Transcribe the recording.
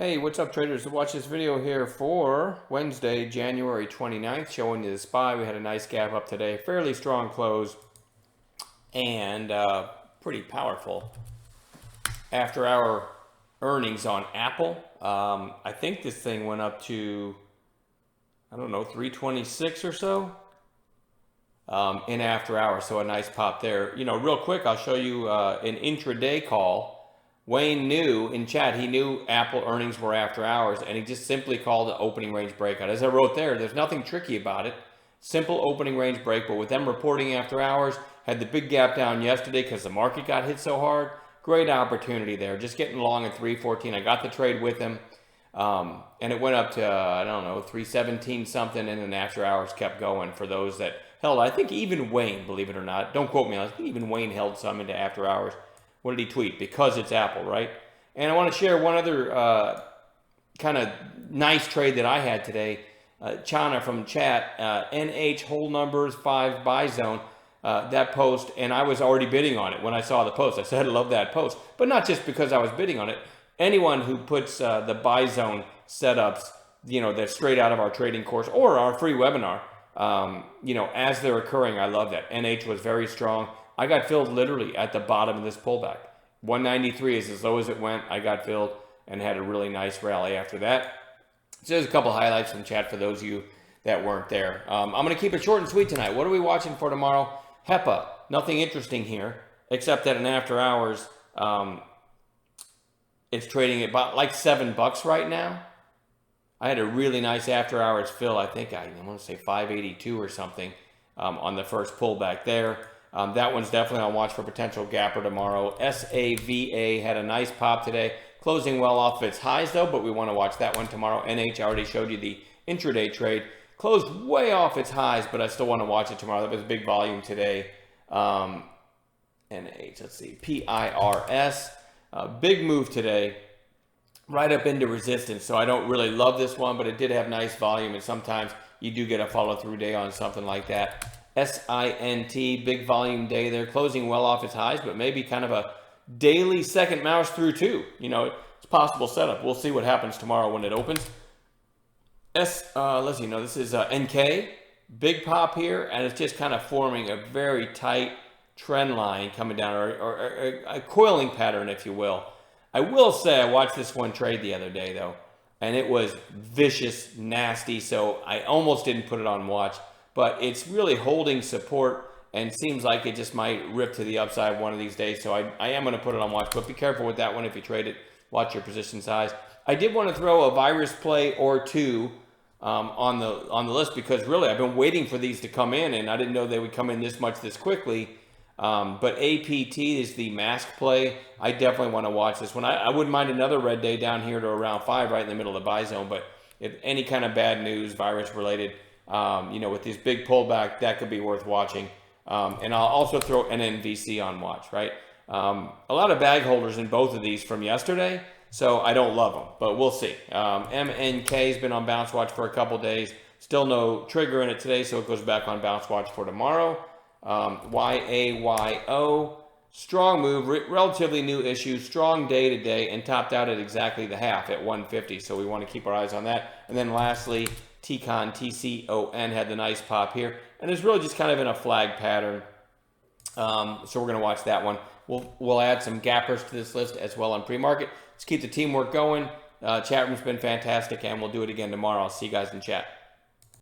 Hey, what's up traders? Watch this video here for Wednesday, January 29th, showing you the SPY. We had a nice gap up today, fairly strong close, and pretty powerful after our earnings on Apple. I think this thing went up to, I don't know, 326 or so in after hours, so a nice pop there. You know, real quick, I'll show you an intraday call. Wayne knew in chat, he knew Apple earnings were after hours, and he just simply called the opening range breakout. As I wrote there's nothing tricky about it. Simple opening range break, but with them reporting after hours, had the big gap down yesterday because the market got hit so hard. Great opportunity there. Just getting long at 314. I got the trade with him, and it went up to, I don't know, 317 something, and then after hours kept going for those that held. I think even Wayne, believe it or not, don't quote me on this, I think even Wayne held some into after hours. What did he tweet? Because it's Apple, right? And I want to share one other kind of nice trade that I had today. Chana from chat, NH whole numbers 5 buy zone, that post, and I was already bidding on it when I saw the post. I said I love that post, but not just because I was bidding on it. Anyone who puts the buy zone setups, you know, that's straight out of our trading course or our free webinar, you know, as they're occurring, I love that. NH was very strong. I got filled literally at the bottom of this pullback. 193 is as low as it went. I got filled and had a really nice rally after that. So there's a couple highlights from chat for those of you that weren't there. I'm going to keep it short and sweet tonight. What are we watching for tomorrow? HEPA. Nothing interesting here, except that in after hours, it's trading at about like $7 right now. I had a really nice after hours fill. I think I want to say 582 or something on the first pullback there. That one's definitely on watch for potential gapper tomorrow. SAVA had a nice pop today, closing well off its highs though, but we want to watch that one tomorrow. NH, I already showed you the intraday trade. Closed way off its highs, but I still want to watch it tomorrow. That was a big volume today. NH, let's see, PIRS, big move today, right up into resistance. So I don't really love this one, but it did have nice volume, and sometimes you do get a follow-through day on something like that. SINT, big volume day there, closing well off its highs, but maybe kind of a daily second mouse through too. You know, it's possible setup. We'll see what happens tomorrow when it opens. Let's see, no, this is NK, big pop here, and it's just kind of forming a very tight trend line coming down, or a coiling pattern, if you will. I will say I watched this one trade the other day though, and it was vicious, nasty, so I almost didn't put it on watch. But it's really holding support and seems like it just might rip to the upside one of these days. So I am going to put it on watch, but be careful with that one. If you trade it, watch your position size. I did want to throw a virus play or two on the list because really I've been waiting for these to come in, and I didn't know they would come in this quickly. But APT is the mask play. I definitely want to watch this one. I wouldn't mind another red day down here to around 5 right in the middle of the buy zone. But if any kind of bad news, virus related, you know, with this big pullback, that could be worth watching. And I'll also throw NNVC on watch, right? A lot of bag holders in both of these from yesterday, so I don't love them, but we'll see. MNK has been on bounce watch for a couple days. Still no trigger in it today, so it goes back on bounce watch for tomorrow. YAYO, strong move, relatively new issue, strong day today, and topped out at exactly the half at 150, so we want to keep our eyes on that. And then lastly, TCON, TCON, had the nice pop here, and it's really just kind of in a flag pattern. So we're going to watch that one. We'll add some gappers to this list as well on pre-market. Let's keep the teamwork going. Chat room's been fantastic, and we'll do it again tomorrow. I'll see you guys in chat.